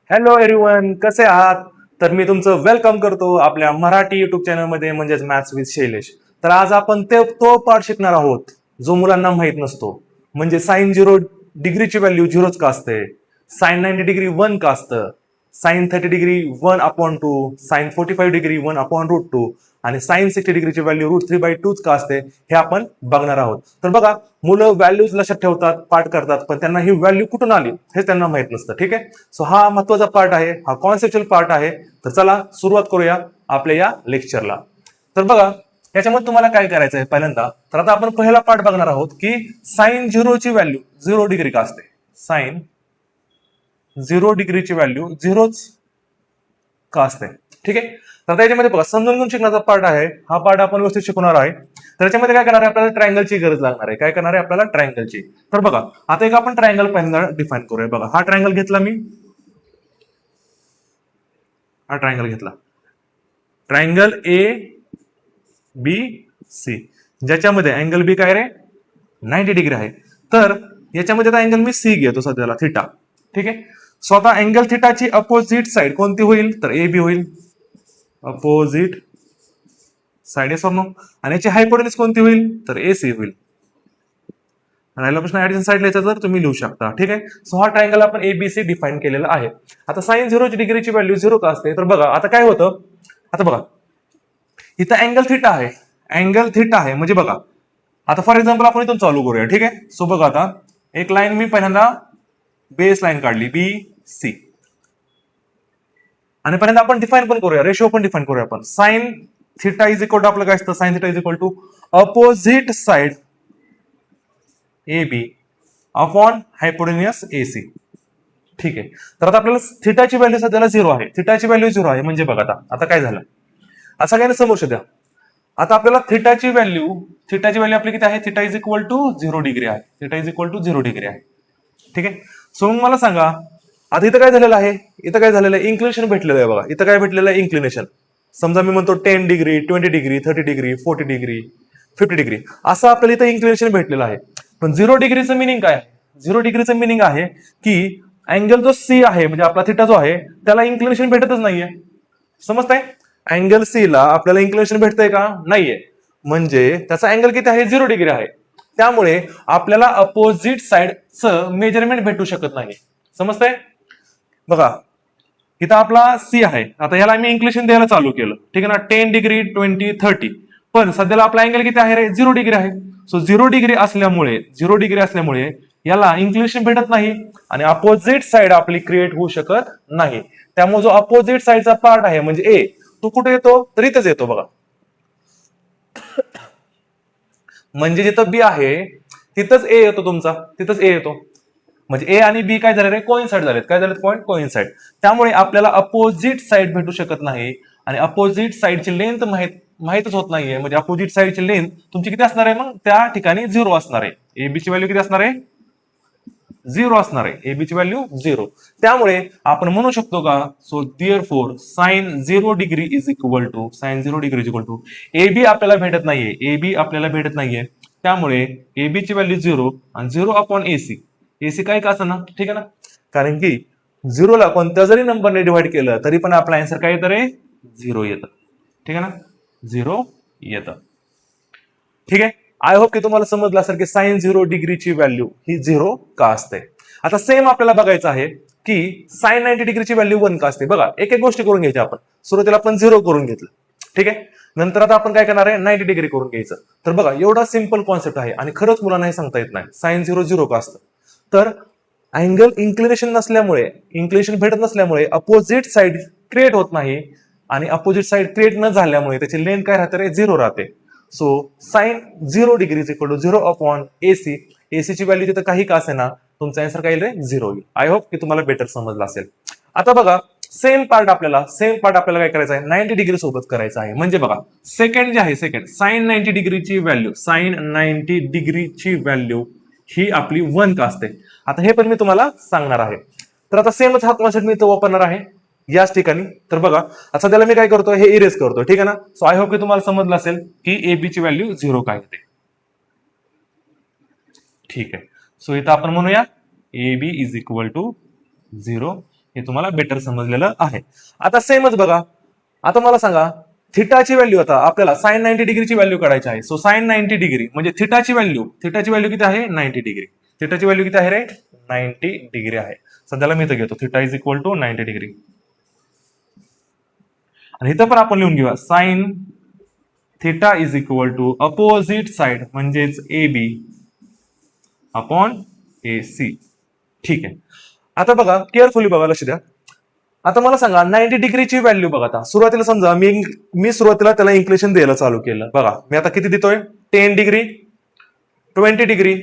Hello everyone, कसे आहात? तर मी तुमचं वेलकम करतो आपल्या मराठी युट्यूब चॅनलमध्ये म्हणजेच मॅथ्स विथ शैलेश. तर आज आपण तो पार्ट शिकणार आहोत जो मुलांना माहित नसतो. म्हणजे साइन 0 डिग्रीची व्हॅल्यू 0च का असते, साइन 90 डिग्री 1 का असतं, साइन 30 डिग्री 1/2, साइन 45 डिग्री 1/√2 आणि साइन 60 डिग्रीची व्हॅल्यू √3/2 का असते हे आपण बघणार आहोत. तर बघा, मुलं व्हॅल्यूज लक्षात ठेवतात, पाठ करतात, पण त्यांना ही व्हॅल्यू कुठून आली हे त्यांना माहित नसतं. ठीक आहे, सो हा महत्वाचा पार्ट आहे, हा कॉन्सेप्च्युअल पार्ट आहे. तर चला सुरुवात करूया आपल्या या लेक्चरला. तर बघा, याच्यामध्ये तुम्हाला काय करायचं आहे पहिल्यांदा, तर आता आपण पहिला पार्ट बघणार आहोत की साइन 0ची व्हॅल्यू 0 डिग्री का असते. साइन 0 डिग्रीची व्हॅल्यू 0च का असते. ठीक आहे, तर त्याच्यामध्ये बघा समजून घेऊन शिकण्याचा पार्ट आहे. हा पार्ट आपण व्यवस्थित शिकवणार आहे. तर त्याच्यामध्ये काय करणार आहे, आपल्याला ट्रायंगलची गरज लागणार आहे. काय करणार आहे आपल्याला? ट्रायंगलची. तर बघा, आता एक आपण ट्रायंगल पहिल्यांदा डिफाइन करूया. बघा, हा ट्रायंगल घेतला मी, हा ट्रायंगल घेतला, ट्रायंगल ए बी सी, ज्याच्यामध्ये अँगल बी काय रे 90 डिग्री आहे. तर याच्यामध्ये आता अँगल मी सी घेतो सध्याला, थिटा. ठीक आहे, सो आता अँगल थिटाची अपोजिट साइड कोणती होईल, तर ए बी होईल. अपोजिट साइड एस आणि याची हायपोटेन्यूज कोणती होईल, तर ए सी होईल. राहिला प्रश्न ऍडिशन साइड लिहायचा तर तुम्ही लिहू शकता. ठीक आहे, सो हा ट्रायंगल आपण एबीसी डिफाइन केलेला आहे. आता साइन 0 डिग्रीची व्हॅल्यू 0 का असते, तर बघा आता काय होतं. आता बघा, इथं अँगल थिटा आहे, अँगल थिटा आहे म्हणजे बघा, आता फॉर एक्झाम्पल आपण इथून चालू करूया. ठीक आहे, सो बघा आता एक लाईन मी पहिल्यांदा बेस लाईन काढली बी सी, आणि पहिल्यांदा आपण डिफाइन पण करूया, रेशो पण डिफाइन करूया आपण. Sine theta is equal to आपलं काय असतं, sine theta is equal to opposite side A B upon hypotenuse A C. ठीक आहे, तर आता आपल्याला थिटाची व्हॅल्यू सध्याला 0 आहे, थिटाची व्हॅल्यू 0 आहे म्हणजे बघा आता काय झालं, आता सगळ्यांना समोर द्या. आता आपल्याला थिटाची व्हॅल्यू आपली किती आहे, theta is equal to 0 degree आहे, theta is equal to 0 degree आहे. ठीक आहे, सो मग मला सांगा, आता इथं काय झालेलं आहे, इथं काय झालेलं आहे, इन्क्लिनेशन भेटलेलं आहे. बघा इथं काय भेटलेलं आहे, इन्क्लिनेशन. समजा मी म्हणतो 10 degree 20 degree 30 degree 40 degree 50 degree, असं आपल्याला इथं इन्क्लिनेशन भेटलेलं आहे. पण 0 डिग्रीचं मिनिंग काय, 0 डिग्रीचं मिनिंग आहे की अँगल जो सी आहे म्हणजे आपला थिटा जो आहे त्याला इन्क्लिनेशन भेटतच नाहीये. समजताय, अँगल सी ला आपल्याला इन्क्लिनेशन भेटतंय का, नाहीये. म्हणजे त्याचा अँगल किती आहे, 0 डिग्री आहे. त्यामुळे आपल्याला अपोजिट साइडचं मेजरमेंट भेटू शकत नाही. समजतंय, बघा इथं आपला सी आहे, आता ह्याला मी इन्क्लिनेशन द्यायला चालू केलं. ठीक आहे ना, 10 डिग्री 20 30, पण सध्याला आपला अँगल किती आहे रे, 0 डिग्री आहे. सो 0 डिग्री असल्यामुळे याला इन्क्लिनेशन भेटत नाही आणि अपोजिट साइड आपली क्रिएट होऊ शकत नाही. त्यामुळे जो अपोजिट साइडचा पार्ट आहे म्हणजे ए, तो कुठे येतो, तर इथंच येतो. बघा, म्हणजे जिथं बी आहे तिथंच ए येतो तुमचा, तिथंच ए येतो. म्हणजे ए आणि बी काय झाले रे, कोइन्साइड झालेत. काय झालेत, पॉईंट कोइन्साइड. त्यामुळे आपल्याला अपोजिट साइड भेटू शकत नाही आणि अपोजिट साइडची लेंथ माहितच होत नाहीये. म्हणजे अपोजिट साइडची लेंथ तुमची किती असणार आहे, मग त्या ठिकाणी 0 असणार आहे. एबीची व्हॅल्यू किती असणार आहे, 0 असणार आहे, एबीची व्हॅल्यू 0. त्यामुळे आपण म्हणू शकतो का, so therefore sine 0 degree is equal to, sine 0 degree is equal to AB आपल्याला भेटत नाहीये, एबी आपल्याला भेटत नाहीये. त्यामुळे एबीची व्हॅल्यू 0 आणि 0 अपॉन एसी, एसी काय का असं ना. ठीक आहे ना, कारण की 0 ला कोणत्या जरी नंबरने डिवाइड केलं तरी पण आपला आन्सर काय येतं रे, 0 येतं. ठीक आहे ना, 0 येतं. ठीक आहे, आय होप की तुम्हाला समजलं असेल की साइन 0 डिग्रीची व्हॅल्यू ही 0 का असते. आता सेम आपल्याला बघायचं आहे की साइन 90 डिग्रीची व्हॅल्यू 1 का असते. बघा, एक एक गोष्टी करून घ्यायच्या आपण. सुरुवातीला आपण 0 करून घेतलं. ठीक आहे, नंतर आता आपण काय करणार आहे, 90 डिग्री करून घ्यायचं. तर बघा, एवढा सिंपल कॉन्सेप्ट आहे आणि खरंच मुलांना हे सांगता येत नाही साइन 0 0 का असतं. तर अँगल इन्क्लिनेशन नसल्यामुळे, इन्क्लिनेशन भेटत नसल्यामुळे अपोजिट साइड क्रिएट होत नाही आणि अपोजिट साइड क्रिएट न झाल्यामुळे त्याची लेंथ काय राहते रे, 0 राहते. So sine 0 degree is equal to 0 upon AC, एसीची व्हॅल्यू तिथं काही का असेना, तुमचा आन्सर काय येईल, 0 येईल. आय होप की तुम्हाला बेटर समजलं असेल. आता बघा, सेम पार्ट आपल्याला काय करायचं आहे, 90 डिग्री सोबत करायचं आहे. म्हणजे बघा, सेकंड जे आहे, second sign 90 डिग्रीची value, sign 90 डिग्रीची value ही आपली 1 का असते. आता हे पण मी तुम्हाला सांगणार आहे. तर आता सेमच हा कॉन्सेप्ट मी इथं वापरणार आहे याच ठिकाणी. तर बघा, आता सध्याला मी काय करतो, हे इरेज करतो. ठीक आहे ना, सो आय होप की तुम्हाला समजलं असेल की एबी ची व्हॅल्यू 0 काय येते. ठीक आहे, सो इथं आपण म्हणूया एबी इज इक्वल टू 0 हे तुम्हाला बेटर समजलेलं आहे. आता सेमच बघा, आता मला सांगा थिटाची व्हॅल्यू, आता आपल्याला साइन 90 डिग्रीची व्हॅल्यू काढायची आहे. सो साइन 90 डिग्री म्हणजे थिटाची व्हॅल्यू किती आहे 90 डिग्री. थिटाची व्हॅल्यू किती आहे रे 90 डिग्री आहे. सध्याला मी इथं घेतो theta is equal to 90 degree. आणि इथं पण आपण लिहून घेऊया sine theta is equal to opposite side म्हणजेच A B upon A C. ठीक आहे. आता बघा केअरफुली बघा, लक्ष द्या. आता मला सांगा 90 डिग्रीची व्हॅल्यू बघा. आता सुरुवातीला समजा मी सुरुवातीला त्याला इन्क्लेशन द्यायला चालू केलं. बघा मी आता किती देतोय 10 डिग्री 20 डिग्री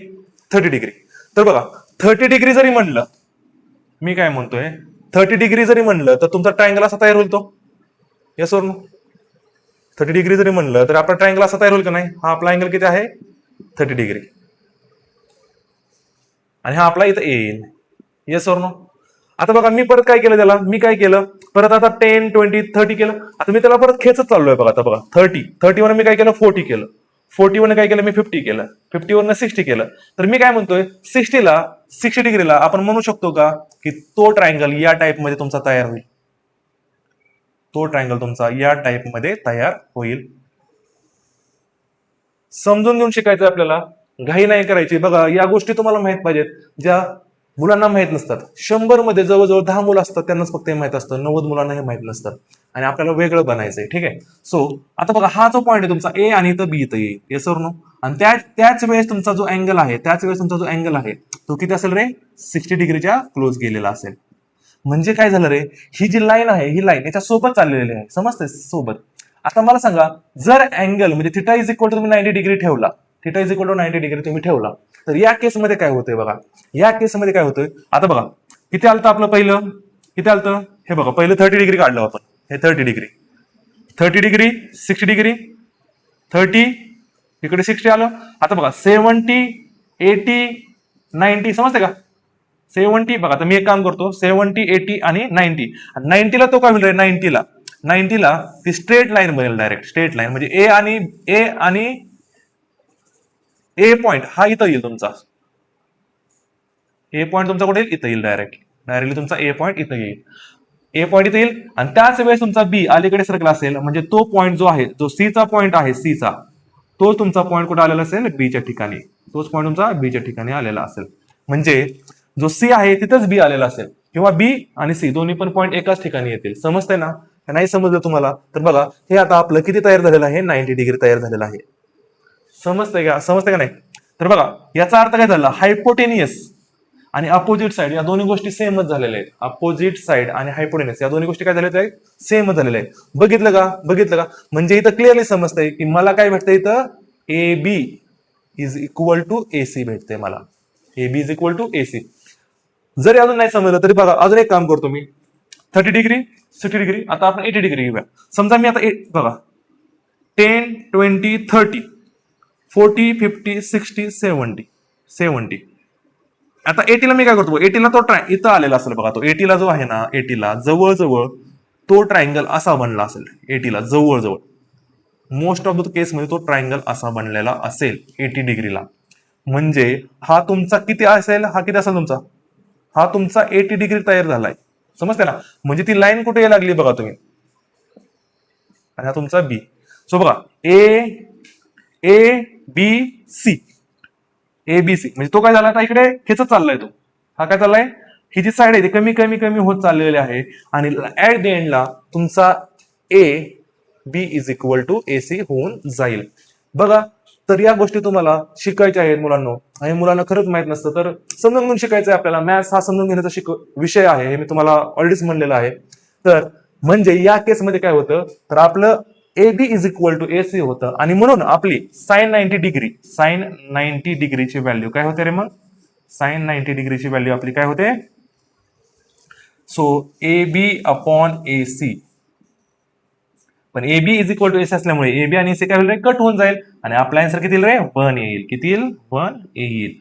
30 डिग्री. तर बघा 30 डिग्री जरी म्हणलं, मी काय म्हणतोय 30 डिग्री जरी म्हणलं तर तुमचा ट्रायंगल असा तयार होईल तो. येस और नो? 30 डिग्री जरी म्हणलं तर आपला ट्रायंगल असा तयार होईल का नाही? हा आपला अँगल किती आहे 30 डिग्री आणि हा आपला इथं येईल. येस और नो? आता बघा मी परत काय केलं त्याला, मी काय केलं परत आता 10 20 30 केलं. आता मी त्याला परत खेचत चाललोय बघा. आता बघा 30 वर मी काय केलं 40 केलं, 40 वर काय केलं मी 50 केलं, 50 वरनं 60 केलं. तर मी काय म्हणतोय 60 डिग्रीला आपण म्हणू शकतो का की तो ट्रायंगल या टाइप मध्ये तुमचा तयार होईल. तो ट्रायंगल तुमचा या टाइप मध्ये तयार होईल. समजून घेऊन शिकायचं आपल्याला, घाई नाही करायची. बघा या गोष्टी तुम्हाला माहित पाहिजेत ज्या मुलांना माहित नसतात. 100 मध्ये जवळजवळ 10 मुलं असतात त्यांनाच फक्त हे माहित असतं, 90 मुलांना हे माहित नसतं आणि आपल्याला वेगळं बनायचंय. ठीक आहे. सो आता बघा हा जो पॉईंट आहे तुमचा ए आणि इथं बी इथं येईल. येस और नो? आणि त्याच वेळेस तुमचा जो अँगल आहे तो किती असेल रे 60 डिग्रीच्या क्लोज गेलेला असेल. म्हणजे काय झालं रे, ही जी लाईन आहे ही लाईन याच्या सोबत चाललेली आहे. समजते सोबत. आता मला सांगा जर अँगल म्हणजे थिटा इज इक्वल टू तुम्ही 90 डिग्री ठेवला, theta is equal to 90 degree तुम्ही ठेवला, तर या केसमध्ये काय होतंय बघा. या केसमध्ये काय होतंय आता बघा किती आलतं आपलं पहिलं, किती आलतं हे बघा. पहिलं 30 डिग्री काढलं आपण, हे 30 डिग्री 60 डिग्री 30 इकडे 60 आलं. आता बघा 70 80 90 समजते का 70 बघा. आता मी एक काम करतो 70 80 आणि 90. 90 ला तो काय होईल रे 90 ला ती स्ट्रेट लाईन बनेल, डायरेक्ट स्ट्रेट लाईन. म्हणजे ए आणि ए पॉइंट हा इथं येईल तुमचा. ए पॉइंट तुमचा कुठे येईल इथं येईल, डायरेक्टली तुमचा ए पॉइंट इथं येईल. ए पॉइंट इथं येईल आणि त्याच वेळेस तुमचा बी अलीकडे सर्कल असेल. म्हणजे तो पॉइंट जो आहे जो सीचा पॉइंट आहे सीचा, तो तुमचा पॉइंट कुठे आलेला असेल बीच्या ठिकाणी. तोच पॉइंट तुमचा बीच्या ठिकाणी आलेला असेल. म्हणजे जो सी आहे तिथंच बी आलेला असेल किंवा बी आणि सी दोन्ही पण पॉइंट एकाच ठिकाणी येतील. समजतंय ना? नाही समजलं तुम्हाला तर बघा हे आता आपलं किती तयार झालेलं आहे 90 डिग्री तयार झालेलं आहे. समजतंय का नाही? तर बघा याचा अर्थ काय झाला, हायपोटेनियस आणि अपोजिट साइड या दोन्ही गोष्टी सेमच झालेल्या आहेत. अपोजिट साइड आणि हायपोटेनियस या दोन्ही गोष्टी काय झालेल्या आहेत सेमच झालेल्या आहेत. बघितलं का? म्हणजे इथं क्लिअरली समजतंय की मला काय भेटतं इथं A B is equal to A C भेटते मला. A B is equal to A C. जरी अजून नाही समजलं तरी बघा अजून एक काम करतो मी 30 डिग्री 60 डिग्री. आता आपण 80 डिग्री घेऊया. समजा मी आता बघा 10 20 30 40 50 60 70. आता 80 ला मी काय करतो 80 ला तो इथं आलेला असेल बघा. तो 80 ला जो आहे ना 80 ला जवळजवळ तो ट्रायंगल असा बनला असेल. 80 ला जवळजवळ मोस्ट ऑफ द केस मध्ये तो ट्रायंगल असा बनलेला असेल 80 डिग्रीला. म्हणजे हा तुमचा किती असेल, हा किती असेल तुमचा, हा तुमचा 80 डिग्री तयार झालाय. समजते ना? म्हणजे ती लाईन कुठे यायला लागली बघा तुम्ही, आणि हा तुमचा बी. सो बघा ए बी सी म्हणजे तो काय झाला आता इकडे खेचत चाललाय तो. हा काय चाललाय, ही जी साईड आहे ती कमी कमी कमी होत चाललेली आहे आणि ऍट द एंडला तुमचा A B is equal to A C होऊन जाईल. बघा तर या गोष्टी तुम्हाला शिकायच्या आहेत मुलांना, आणि मुलांना खरंच माहित नसतं तर समजून घेऊन शिकायचं आहे आपल्याला. मॅथ्स हा समजून घेण्याचा विषय आहे, हे मी तुम्हाला ऑलरेडीच म्हणलेलं आहे. तर म्हणजे या केसमध्ये काय होतं तर आपलं A B is equal to A C होतं, आणि म्हणून आपली साइन 90 डिग्रीची व्हॅल्यू काय होते रे मग, साइन 90 डिग्रीची व्हॅल्यू आपली काय होते, so A B upon A C. पण A B is equal to A C असल्यामुळे ए बी आणि ए सी काय होईल कट होऊन जाईल, आणि आपला आन्सर किती येईल रे 1 येईल. किती येईल 1 येईल.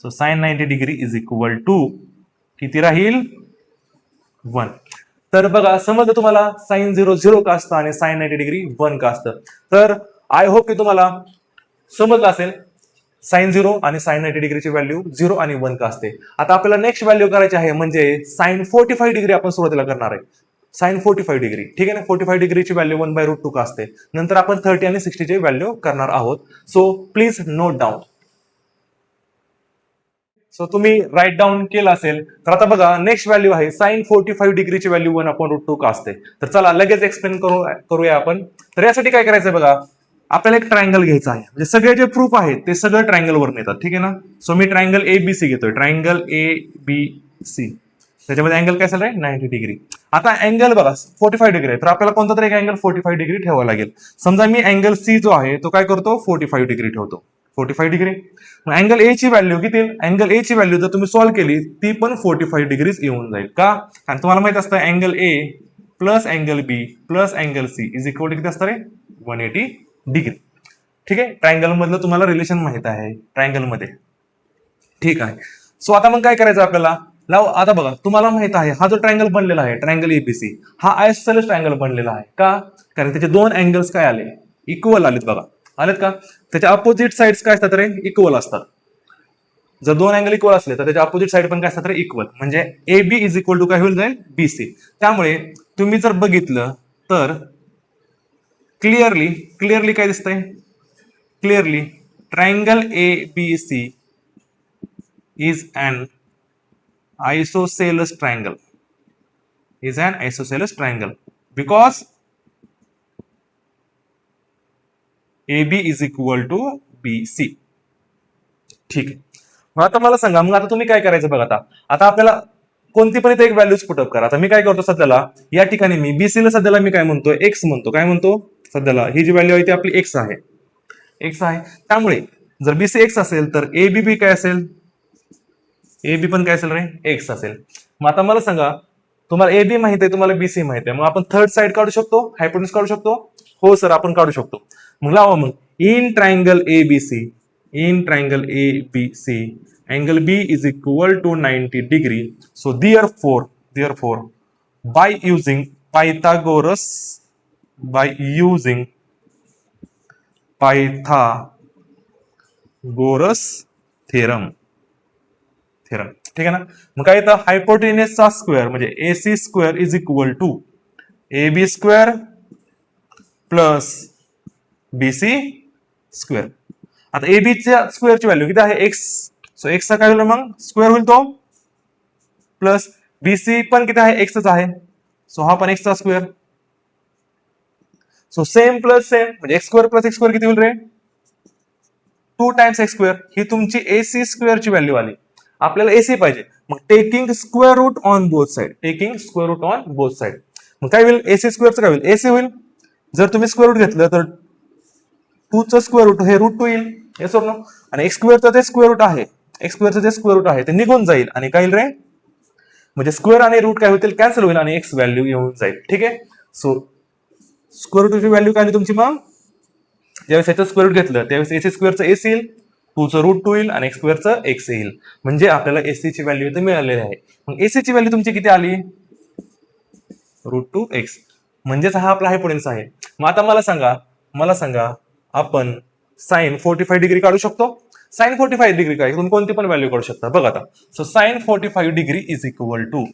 So sine 90 degree is equal to किती राहील 1. तर बघा समजलं तुम्हाला साइन 0 का असतं आणि साइन 90 डिग्री 1 का असतं. तर आय होप की तुम्हाला समजलं असेल. साइन 0 आणि साइन 90 डिग्रीची व्हॅल्यू 0 आणि 1 का असते. आता आपल्याला नेक्स्ट व्हॅल्यू करायची आहे म्हणजे साइन 45 डिग्री आपण सुरुवातीला करणार आहे. साइन 45 डिग्री, ठीक आहे ना. 45 डिग्रीची व्हॅल्यू 1/√2 का असते. नंतर आपण 30 आणि 60 ची व्हॅल्यू करणार आहोत. So please note down. So तुम्ही राईट डाऊन केलं असेल तर आता बघा नेक्स्ट व्हॅल्यू आहे साइन 45 डिग्रीची व्हॅल्यू 1/√2 का असते. तर चला लगेच एक्सप्लेन करूया आपण. तर यासाठी काय करायचंय बघा, आपल्याला एक ट्रायंगल घ्यायचा आहे. म्हणजे सगळे जे प्रूफ आहेत ते सगळं ट्रायंगल वरून येतात, ठीक आहे ना. सो मी ट्रायंगल ABC घेतोय, ट्रायंगल ABC. त्याच्यामध्ये अँगल काय झालाय 90 डिग्री. आता अँगल बघा 45 डिग्री आहे, तर आपल्याला कोणता तरी एक अँगल 45 डिग्री ठेवावा लागेल. समजा मी अँगल C जो आहे तो काय करतो 45 डिग्री ठेवतो. 45 डिग्री. अँगल ए ची व्हॅल्यू किती? अँगल ए ची व्हॅल्यू जर तुम्ही सॉल्व्ह केली ती पण 45 डिग्रीज येऊन जाईल का? आणि तुम्हाला माहित असतं angle A plus angle B plus angle C is equal to किती असतं रे 180 डिग्री. ठीक आहे, ट्रायंगल मधलं तुम्हाला रिलेशन माहित आहे ट्रायंगल मध्ये. ठीक आहे. सो आता मग काय करायचं आपल्याला, आता बघा तुम्हाला माहित आहे हा जो ट्रायंगल बनलेला आहे ट्रायंगल एबीसी हा आयसोसेलेस ट्रायंगल बनलेला आहे का? कारण त्याचे दोन अँगल्स काय आले इक्वल आलेत बघा. आलेत का? त्याच्या अपोजिट साइड्स काय असतात रे इक्वल असतात. जर दोन अँगल इक्वल असले तर त्याच्या अपोजिट साइड पण काय असतात रे इक्वल. म्हणजे A B is equal to काय होईल जाईल बीसी. त्यामुळे तुम्ही जर बघितलं तर क्लिअरली काय दिसतंय, clearly triangle A B C is an isosceles triangle, is an isosceles triangle because AB is equal to BC. ठीक आहे. मग आता मला सांगा, मग आता तुम्ही काय करायचं बघा. आता आपल्याला कोणती पण इथे एक व्हॅल्यूज पुटअप करा. आता मी काय करतो सध्याला या ठिकाणी मी BC ला सध्याला मी काय म्हणतो एक्स म्हणतो. काय म्हणतो सध्याला ही जी व्हॅल्यू आहे ती आपली एक्स आहे. एक्स आहे. त्यामुळे जर BC एक्स असेल तर ABB काय असेल, AB पण काय असेल रे एक्स असेल. मग आता मला सांगा तुम्हाला AB माहित आहे, तुम्हाला BC माहित आहे, मग आपण थर्ड साइड काढू शकतो, हायपोटेन्यूज काढू शकतो. हो सर आपण काढू शकतो. मग लावा मग in triangle ABC angle B is equal to 90 degree. So therefore by using Pythagoras theorem. ठीक आहे ना. मग काय येतं हायपोटेनियसचा स्क्वेअर म्हणजे AC square is equal to AB square plus BC square. आता AB च्या स्क्वेअरची व्हॅल्यू किती आहे एक्स. सो एक्स चा काय होईल मग स्क्वेअर होईल तो प्लस BC पण किती आहे एक्सच आहे. सो हा पण एक्सचा स्क्वेअर. सो सेम प्लस सेम म्हणजे x square plus x square किती होईल रे 2 टाइम्स एक्स स्क्वेअर. ही तुमची AC स्क्वेअरची व्हॅल्यू आली. आपल्याला AC पाहिजे. मग taking square root on both side. मग काय होईल AC स्क्वेअरचं काय होईल AC होईल. जर तुम्ही स्क्वेअर रूट घेतलं तर 2 चं स्क्वेअर रूट हे रूट 2 येईल. येस और नो. आणि एक्स स्क्वेअरचं जे स्क्वेअर रूट आहे ते निघून जाईल आणि काय रे म्हणजे स्क्वेअर आणि रूट काय होतील कॅन्सल होईल आणि एक्स व्हॅल्यू येऊन जाईल. ठीक आहे. सो स्क्वेअर रूटची व्हॅल्यू काय तुमची मग ज्यावेळेस याचं स्क्वेअर रूट घेतलं त्यावेळेस AC स्क्वेअरचं AC येईल, 2 चं रूट 2 येईल आणि एक्स स्क्वेअरचं एक्स येईल. म्हणजे आपल्याला AC ची व्हॅल्यू इथे मिळालेली आहे. मग AC ची व्हॅल्यू तुमची किती आली √2x. म्हणजेच हा आपला हायपोटेन्यूस आहे. मग आता मला सांगा आपण साइन 45 डिग्री काढू शकतो. साइन 45 डिग्री काय तुम्ही कोणती पण व्हॅल्यू काढू शकता बघा आता. So sine 45 degree is equal to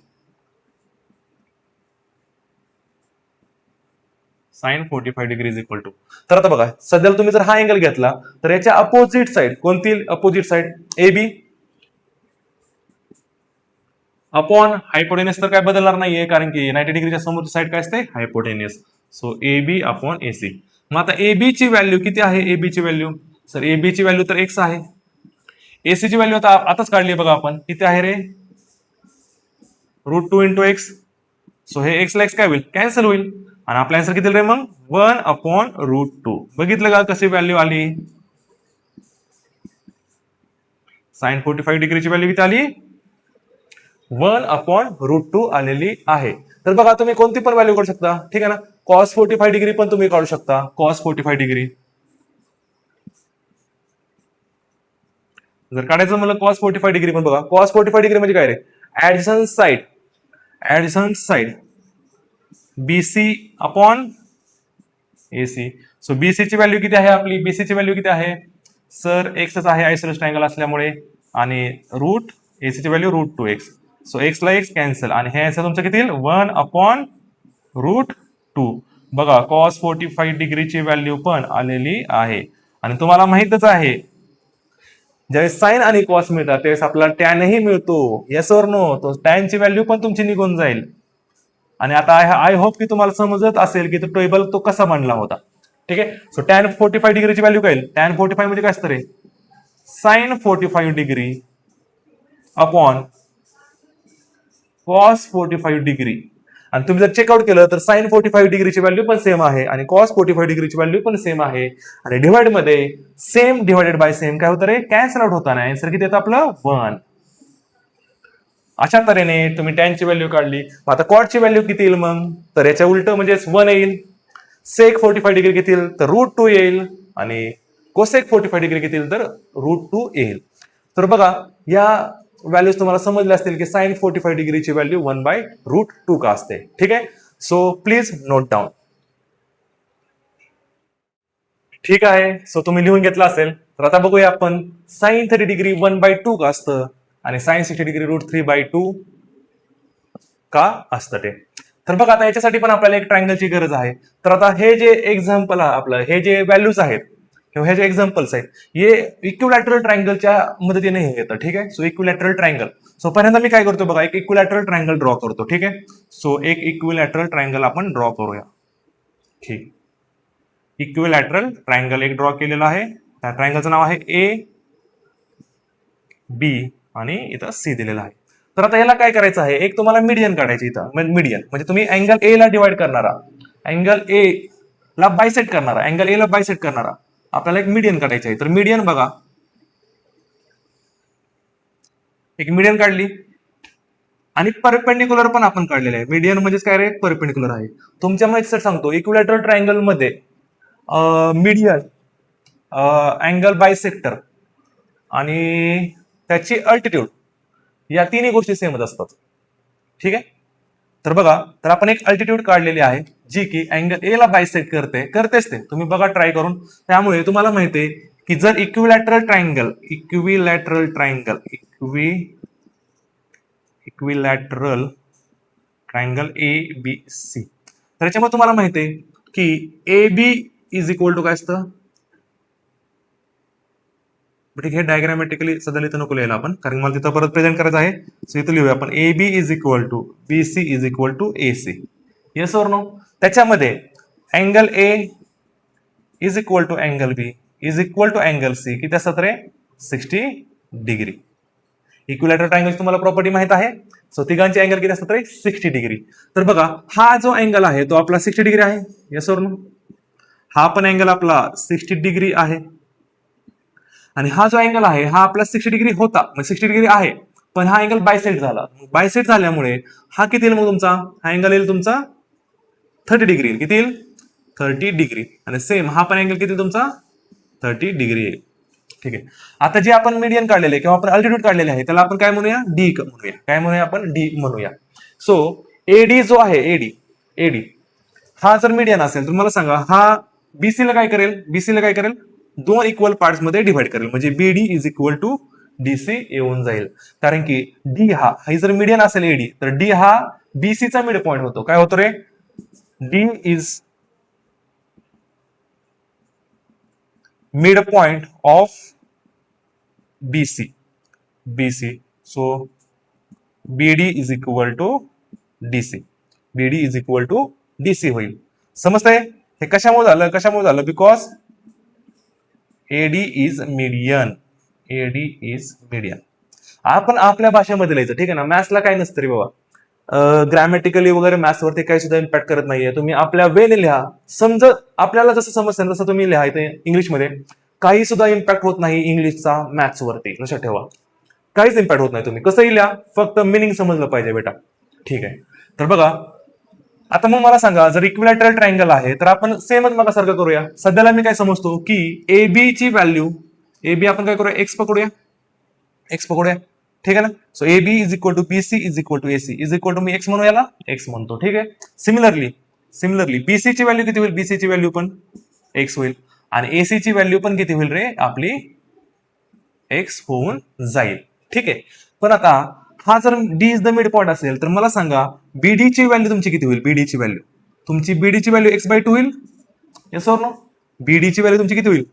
sine 45 degree is equal to. तर आता बघा सध्याला तुम्ही जर हा अँगल घेतला तर याच्या अपोजिट साइड कोणती opposite side AB upon hypotenuse तर काय बदलणार नाहीये कारण की 90 डिग्रीच्या समोरची साइड काय असते hypotenuse. So AB upon AC. मग आता AB ची व्हॅल्यू किती आहे AB ची व्हॅल्यू सर AB ची व्हॅल्यू तर x आहे. AC ची व्हॅल्यू आता आताच काढली बघा आपण किती आहे रे √2 इंटू एक्स. सो हे x ला x काय होईल कॅन्सल होईल आणि आपला आन्सर किती रे मग 1/√2. बघितलं का कशी व्हॅल्यू आली. साइन 45 डिग्रीची व्हॅल्यू किती आली 1/√2 आलेली आहे. तर बघा तुम्ही कोणती पण व्हॅल्यू काढू शकता. ठीक आहे ना. cos 45 डिग्री पण तुम्ही काढू शकता. cos 45 डिग्री जर काढायचं म्हणलं cos 45 डिग्री पण बघा cos 45 डिग्री म्हणजे काय रे adjacent side BC upon AC. So BC ची व्हॅल्यू किती आहे आपली BC ची व्हॅल्यू किती आहे सर एक्सच आहे आयसोसेलेस ट्रायंगल असल्यामुळे, आणि रूट एसी ची व्हॅल्यू √2x. सो एक्स ला एक्स कॅन्सल, आणि हे आन्सर तुमचं किती येईल 1/√2. बघा कॉस 45 डिग्रीची व्हॅल्यू पण आलेली आहे. आणि तुम्हाला माहितच आहे ज्यावेळेस साइन आणि कॉस मिळतात त्यावेळेस आपल्याला टॅनही मिळतो. येस और नो? तो टॅनची व्हॅल्यू पण तुमची निघून जाईल. आणि आता आय होप की तुम्हाला समजत असेल की तो टेबल तो कसा बनला होता. ठीक आहे. सो टॅन 45 डिग्रीची व्हॅल्यू काय? टॅन 45 म्हणजे काय असतं रे? Sine 45 degree upon cos 45 degree. आणि तुम्ही जर चेकआउट केलं तर साइन 45 डिग्रीची व्हॅल्यू पण सेम आहे आणि कॉस 45 डिग्रीची व्हॅल्यू पण सेम आहे. आणि डिवाइड मध्ये सेम डिवाइडेड बाय सेम काय होतं रे? कॅन्सल आउट होताना आन्सर किती येतं आपलं 1. अशा तऱ्हेने तुम्ही टॅनची व्हॅल्यू काढली. आता कॉटची व्हॅल्यू किती येईल मग? तर याच्या उलट म्हणजे 1 येईल. सेक 45 डिग्री किती येईल? तर √2 येईल. आणि कोसेक 45 डिग्री किती येईल? तर √2 येईल. तर बघा या व्हॅल्यूज तुम्हाला समजले असतील की साइन 45 डिग्रीची व्हॅल्यू 1/√2 का असते. ठीक आहे. So please note down. ठीक आहे. सो तुम्ही लिहून घेतला असेल. तर आता बघूया आपण साइन 30 डिग्री 1/2 का असतं आणि साइन 60 डिग्री √3/2 का असतं ते. तर बघा आता याच्यासाठी पण आपल्याला एक ट्रायंगलची गरज आहे. तर आता हे जे एक्झाम्पल आपलं हे जे व्हॅल्यूज आहेत किंवा हे जे एक्झाम्पल्स आहेत हे इक्विलॅटरल ट्रायंगलच्या मदतीने हे येतं. ठीक आहे. So equilateral triangle. सो पहिल्यांदा मी काय करतो बघा, एक इक्विलॅटरल ट्रायंगल ड्रॉ करतो. ठीक आहे. सो एक इक्विलॅटरल ट्रायंगल आपण ड्रॉ करूया. ठीक. इक्विलॅटरल ट्रायंगल एक ड्रॉ केलेला आहे. त्या ट्रायंगलचं नाव आहे ए बी आणि इथं सी दिलेला आहे. तर आता याला काय करायचं आहे, एक तुम्हाला मीडियन काढायची इथं. मीडियन म्हणजे तुम्ही अँगल ए ला डिवाइड करणारा, अँगल ए ला बायसेट करणारा, अँगल ए ला बायसेट करणारा आपल्याला एक मीडियन काढायचं आहे. तर मीडियन बघा, एक मीडियन काढली आणि परपेंडिक्युलर पण आपण काढलेलं आहे. मीडियन म्हणजेच काय रे? परपेंडिक्युलर आहे. तुमच्या माहिती सांगतो इक्विलॅटरल ट्रायंगल मध्ये मीडियन, अँगल बायसेक्टर आणि त्याची अल्टिट्यूड या तिन्ही गोष्टी सेमच असतात. ठीक आहे. तर बघा, तर आपण एक अल्टिट्यूड काढलेली आहे जी की अँगल ए ला बायसेक्ट करतेच ते तुम्ही बघा ट्राय करून. त्यामुळे तुम्हाला माहिती आहे की जर equilateral triangle A B C, तर याच्यामध्ये तुम्हाला माहिती आहे की A B is equal to काय असतं. ठीक आहे. डायग्रामॅटिकली सध्या इथं नको लिहायला आपण, कारण मला तिथं परत प्रेझेंट करायचं आहे. सो इथं लिहूया आपण A B is equal to B C is equal to A C. Yes और नो? त्याच्यामध्ये angle A is equal to angle B is equal to angle C किती असतात रे? 60 डिग्री. इक्विलॅटरल ट्रायंगल तुम्हाला प्रॉपर्टी माहित आहे. सो तिघांचे angle किती असतात रे? 60 डिग्री. तर बघा हा जो अँगल आहे तो आपला 60 डिग्री आहे. येस और नो? हा पण अँगल आपला 60 डिग्री आहे. आणि हा जो अँगल आहे हा आपला 60 डिग्री होता, म्हणजे 60 डिग्री आहे, पण हा अँगल बायसेट झाला. बायसेट झाल्यामुळे हा किती येईल मग तुमचा? हा अँगल येईल तुमचा 30 डिग्री. किती येईल? 30 डिग्री. आणि सेम हा पण अँगल किती तुमचा? 30 डिग्री येईल. ठीक आहे. आता जे आपण मीडियन काढलेले किंवा आपण अल्टिट्यूड काढलेले आहे त्याला आपण काय म्हणूया? डी म्हणूया. काय म्हणूया आपण? डी म्हणूया. सो एडी जो आहे, एडी हा जर मीडियन असेल तर मला सांगा हा बीसी ला काय करेल? बीसी ला काय करेल? दोन इक्वल पार्ट्स मध्ये डिवाइड करेल, म्हणजे बीडी इज इक्वल टू डीसी येऊन जाईल. कारण की डी हा जर मीडियन असेल एडी तर डी हा बीसीचा मिड पॉइंट होतो. काय होतो रे? D is mid point of B C. So B D is equal to D C होईल. समजतंय? हे कशामुळे झालं? Because A D is median. आपण आपल्या भाषेमध्ये लिहायचं. ठीक आहे ना? मॅथ्सला काय नसतं रे बाबा. ग्रॅमॅटिकली वगैरे मॅथ्सवरती काही सुद्धा इम्पॅक्ट करत नाहीये. तुम्ही आपल्या वेने लिहा. समजत आपल्याला जसं समजतं तसं तुम्ही लिहा. इथे इंग्लिशमध्ये काही सुद्धा इम्पॅक्ट होत नाही इंग्लिशचा मॅथ्सवरती. लक्षात ठेवा. काहीच इम्पॅक्ट होत नाही. तुम्ही कसंही लिहा, फक्त मिनिंग समजलं पाहिजे बेटा. ठीक आहे. तर बघा आता मग मला सांगा, जर इक्विलॅटरल ट्रायंगल आहे तर आपण सेमच मगासारखं करूया. सध्याला मी काय समजतो की ए बी ची व्हॅल्यू, ए बी आपण काय करूया? एक्स पकडूया. ठीक आहे ना? So A B is equal to B C is equal to A C is equal to मी एक्स म्हणू याला एक्स म्हणतो. ठीक आहे. सिमिलरली बीसी ची व्हॅल्यू किती होईल? बीसी ची व्हॅल्यू पण एक्स होईल आणि एसी ची व्हॅल्यू पण किती होईल रे? आपली एक्स होऊन जाईल. ठीक आहे. पण आता हा जर D is the mid point असेल तर मला सांगा बीडी ची व्हॅल्यू तुमची किती होईल? बीडी ची व्हॅल्यू तुमची बीडी ची व्हॅल्यू x/2 होईल. Yes or no? बीडी ची व्हॅल्यू तुमची किती होईल?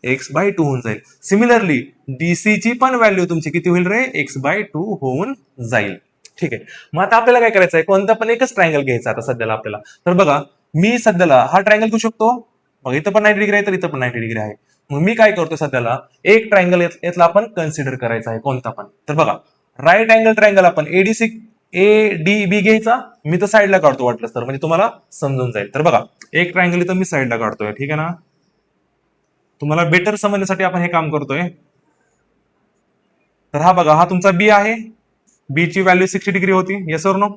x/2 होऊन जाईल. सिमिलरली डीसी ची पण व्हॅल्यू तुमची किती होईल रे? x/2 होऊन जाईल. ठीक आहे. मग आता आपल्याला काय करायचं आहे? कोणता पण एकच ट्रायंगल घ्यायचा आता सध्याला आपल्याला. तर बघा मी सध्याला हा ट्रायंगल घेऊ शकतो. मग इथं पण 90 डिग्री आहे तर इथं पण 90 डिग्री आहे. मग मी काय करतो सध्याला एक ट्रायंगल यातला आपण कन्सिडर करायचा आहे कोणता पण. तर बघा राईट अँगल ट्रायंगल आपण एडीसी ADB घ्यायचा. मी तर साईडला काढतो वाटलं तर म्हणजे तुम्हाला समजून जाईल. तर बघा एक ट्रायंगल इथं मी साईडला काढतोय. ठीक आहे ना? तुम्हाला बेटर समजण्यासाठी आपण हे काम करतोय. तर हा बघा हा तुमचा बी आहे. बी ची व्हॅल्यू 60 डिग्री होती. येस और नो?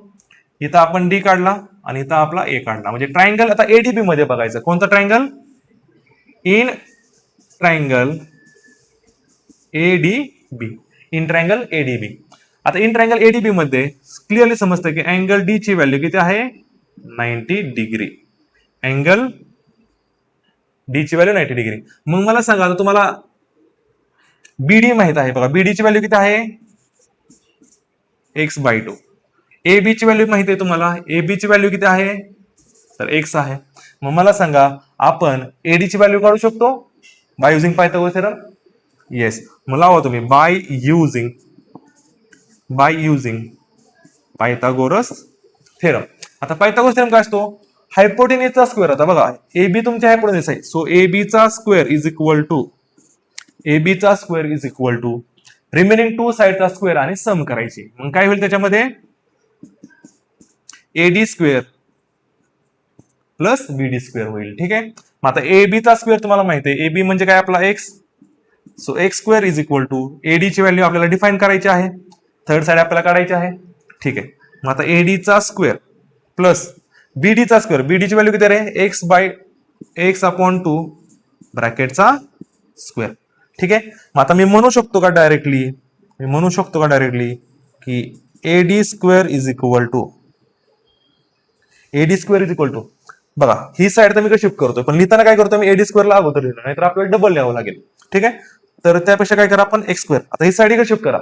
इथं आपण डी काढला आणि इथं आपला ए काढला. म्हणजे ट्रायंगल आता एडीबी मध्ये बघायचं. कोणता triangle? In triangle ADB. In triangle ADB. आता इन ट्रायंगल एडीबी मध्ये क्लिअरली समजतं की अँगल डी ची व्हॅल्यू किती आहे? 90 डिग्री. अँगल डी ची व्हॅल्यू 90 डिग्री. मग मला सांगा तुम्हाला बीडी माहित आहे बघा. बीडी ची व्हॅल्यू किती आहे? x/2. AB ची व्हॅल्यू माहिती आहे तुम्हाला? AB ची व्हॅल्यू किती आहे? तर x आहे. मग मला सांगा आपण AD ची व्हॅल्यू काढू शकतो by using Pythagoras theorem? Yes. मग लावा तुम्ही बाय युझिंग पायथागोरस थेरम. आता पायथागोरस थेरम काय असतो? हायपोटेनिसचा स्क्वेअर. आता बघा AB तुमच्या हायपोटेनिस आहे. सो AB चा square is equal to remaining two साइडचा स्क्वेअर आणि सम करायची. मग काय होईल त्याच्यामध्ये? A D square plus B D square होईल. ठीक आहे. मग आता एबी चा स्क्वेअर तुम्हाला माहिती आहे. एबी म्हणजे काय आपला x. So x square is equal to AD ची व्हॅल्यू आपल्याला डिफाईन करायची आहे. थर्ड साइड आपल्याला काढायची आहे. ठीक आहे. मग आता एडी चा स्क्वेअर प्लस बीडी चा स्क्वेअर. बीडी ची व्हॅल्यू किती आहे? x/2 ब्रॅकेटचा square. ठीक आहे. मग आता मी म्हणू शकतो का डायरेक्टली? की AD square is equal to बघा ही साइड तर मी शिफ्ट करतोय पण लिहिताना काय करतो मी एडी स्क्वेअरला अगोदर लिहिलं नाहीतर आपल्याला डबल लिहावं लागेल. ठीक आहे. तर त्यापेक्षा काय करा आपण एक्स स्क्वेअर. आता ही साइड इकडे शिफ्ट करा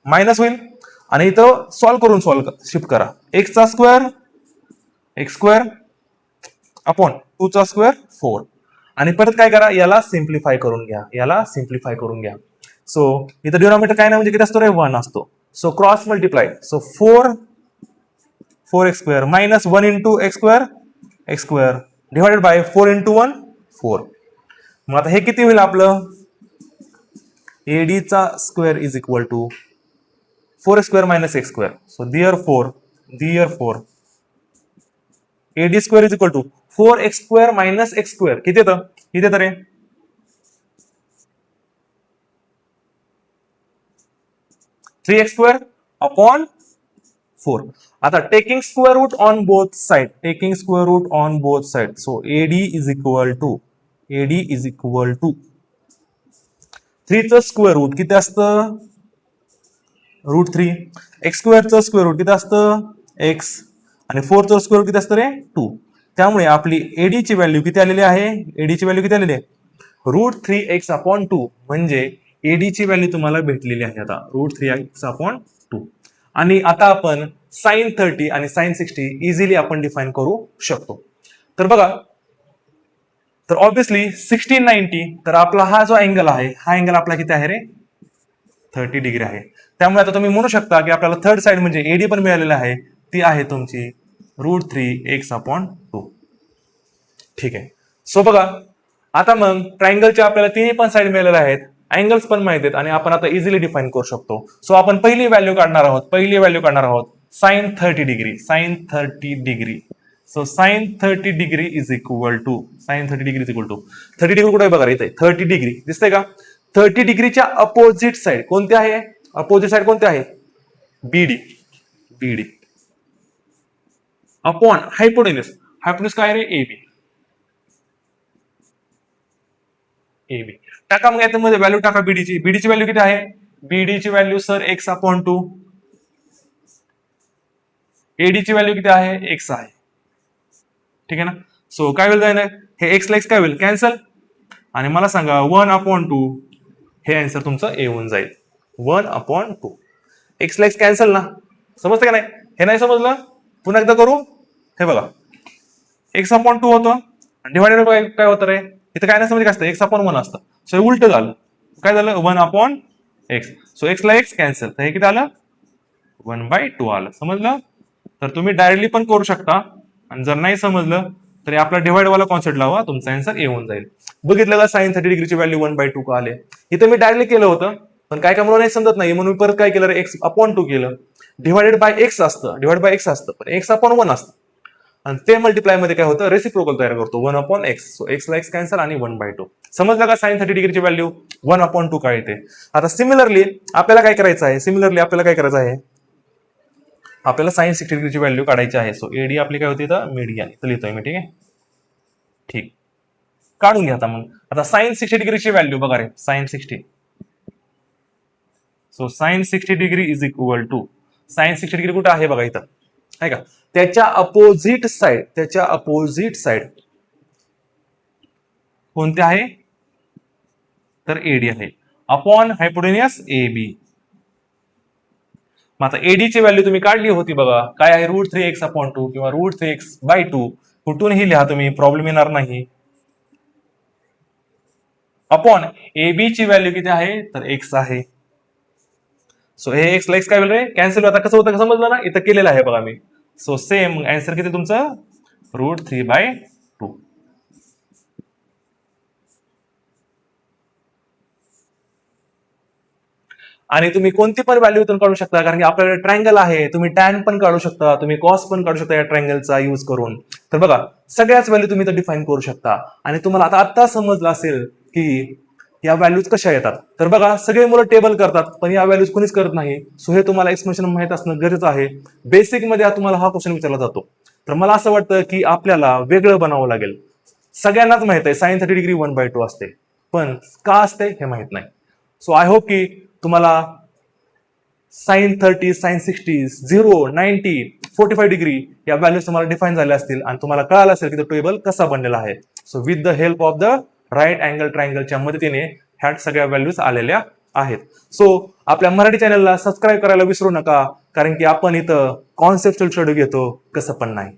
मायनस होईल आणि इथं सॉल्व्ह शिफ्ट करा. एक्स स्क्वेअर अपॉन 2 चा स्क्वेअर 4 आणि परत काय करा याला सिम्प्लिफाय करून घ्या. सो इथं डिनॉमिनेटर काय नाही म्हणजे किती असतो रे? 1 असतो. So cross multiply. So 4 x square minus 1 into x square divided by 4 into 1 4. मग आता हे किती होईल आपलं? एडी चा square is equal to 4x square minus x square. So therefore AD square is equal to 4x square minus x square. किती येतं रे? 3x square upon 4. आता taking square root on both side. So AD is equal to 3 चं square route किती असतं? √3. X स्क्वेअरचं square route किती असतं? x आणि 4 चं स्क्वेअर रूट किती असतं रे? 2. त्यामुळे आपली एडी ची व्हॅल्यू किती आलेली आहे? √3x/2 म्हणजे एडी ची व्हॅल्यू तुम्हाला भेटलेली आहे आता √3x/2. आणि आता आपण sin 30 आणि sin 60 इझिली आपण डिफाइन करू शकतो. तर बघा तर ऑब्विसली 1690 तर आपला हा जो अँगल आहे हा अँगल आपला किती आहे रे? 30 डिग्री आहे. त्यामुळे आता तुम्ही म्हणू शकता की आपल्याला थर्ड साइड म्हणजे एडी पण मिळालेला आहे ती आहे तुमची √3x/2. ठीक आहे. सो बघा आता मग ट्रायंगलच्या आपल्याला तिन्ही पण साइड मिळालेल्या आहेत. अँगल्स पण माहित आहेत आणि आपण आता इझिली डिफाइन करू शकतो. सो आपण पहिली व्हॅल्यू काढणार आहोत sin 30 degree. So sin 30 degree is equal to 30 degree कुठे बघा इथे 30 डिग्री दिसतंय का? 30 डिग्रीच्या अपोजिट साइड कोणती आहे? बीडी अपॉन हायपोटेन्यूस काय रे? एबी टाका. मग याच्यामध्ये व्हॅल्यू टाका बीडीची व्हॅल्यू किती आहे? बीडीची व्हॅल्यू सर x/2. एडीची व्हॅल्यू किती आहे? x आहे. ठीक आहे ना? सो काय होईल हे x ला x काय होईल? कॅन्सल. आणि मला सांगा 1/2 हे आन्सर तुमचं ए होऊन जाईल. 1/2. एक्सला एक्स कॅन्सल ना, समजतं का नाही? हे नाही समजलं, पुन्हा एकदा करू. हे बघा, x/2 होतं डिवायडेड बाय काय होतं रे, इथं काय नाही समज, काय असतं x/1 असतं. सो हे उलट झालं, काय झालं 1/x. सो एक्सला एक्स कॅन्सल, तर हे किती आलं 1/2 आलं. समजलं? तर तुम्ही डायरेक्टली पण करू शकता, आणि जर नाही समजलं तरी आपला डिवाइड वाला कॉन्सेप्ट लावा, तुमचा आन्सर ए होऊन जाईल. बघितलं का sin 30 डिग्रीची व्हॅल्यू 1/2 का आले? इथं मी डायरेक्टली केलं होतं, पण काय काय म्हणून नाही समजत नाही म्हणून परत काय केलं, x/2 केलं. डिवायडेड बाय एक्स असतं, पण x/1 असतं, आणि ते मल्टिप्लाय मध्ये काय होतं, रेसिप्रोकल तयार करतो 1/x. सो एक्सला एक्स कॅन्सल आणि 1/2. समजलं का sin 30 डिग्रीची व्हॅल्यू 1/2 काय येते? आता सिमिलरली आपल्याला काय करायचं आहे, आपल्याला sin 60 डिग्रीची व्हॅल्यू काढायची आहे. सो एडी आपली काय होती, तर मीडियन इथं लिहितोय मी, ठीक आहे. ठीक, काढून घ्या आता. मग आता sin 60 डिग्रीची व्हॅल्यू बघा रे, sin 60. So sin 60 degree is equal to, sin 60 degree कुठे आहे बघा इथं, आहे का? त्याच्या अपोजिट साइड कोणते आहे, तर एडी आहे, अपॉन हायपोटेनियस ए बी. मग आता एडी ची व्हॅल्यू तुम्ही काढली होती बघा, काय आहे √3x/2 किंवा √3x/2. कुठूनही लिहा तुम्ही, प्रॉब्लेम येणार नाही. अपॉन एबी ची व्हॅल्यू किती आहे, तर x आहे. सो हे एक्सला एक्स काय होईल रे, कॅन्सल. आता कसं होतं समजलं ना, इथं केलेलं आहे बघा मी. सो सेम आन्सर किती तुमचं, √3/2. आणि तुम्ही कोणती पण व्हॅल्यू इथून काढू शकता, कारण की आपल्याकडे ट्रायंगल आहे. तुम्ही टॅन पण काढू शकता, तुम्ही कॉस पण काढू शकता या ट्रायंगलचा यूज करून. तर बघा, सगळ्याच व्हॅल्यू तुम्ही इथं डिफाईन करू शकता. आणि तुम्हाला आता समजलं असेल की या व्हॅल्यूज कशा येतात. तर बघा, सगळे मुलं टेबल करतात, पण या व्हॅल्यूज कोणीच करत नाही. सो हे तुम्हाला एक्सप्लेनेशन माहित असणं गरजेचं आहे. बेसिक मध्ये तुम्हाला हा क्वेश्चन विचारला जातो. तर मला असं वाटतं की आपल्याला वेगळं बनावं लागेल. सगळ्यांनाच माहित आहे sin 30 डिग्री 1/2 असते, पण का असते हे माहित नाही. सो आय होप की तुम्हाला sin 30, sin 60, 0, 90, 45 डिग्री या व्हॅल्यूज तुम्हाला डिफाईन झाल्या असतील, आणि तुम्हाला कळालं असेल की तो टेबल कसा बनलेला आहे. So with the help of the right angle ट्रायंगलच्या मदतीने ह्या सगळ्या व्हॅल्यूज आलेल्या आहेत. सो आपल्या मराठी चॅनलला सबस्क्राईब करायला विसरू नका, कारण की आपण इथं कॉन्सेप्च्युअल स्टडी घेतो, कसं पण नाही.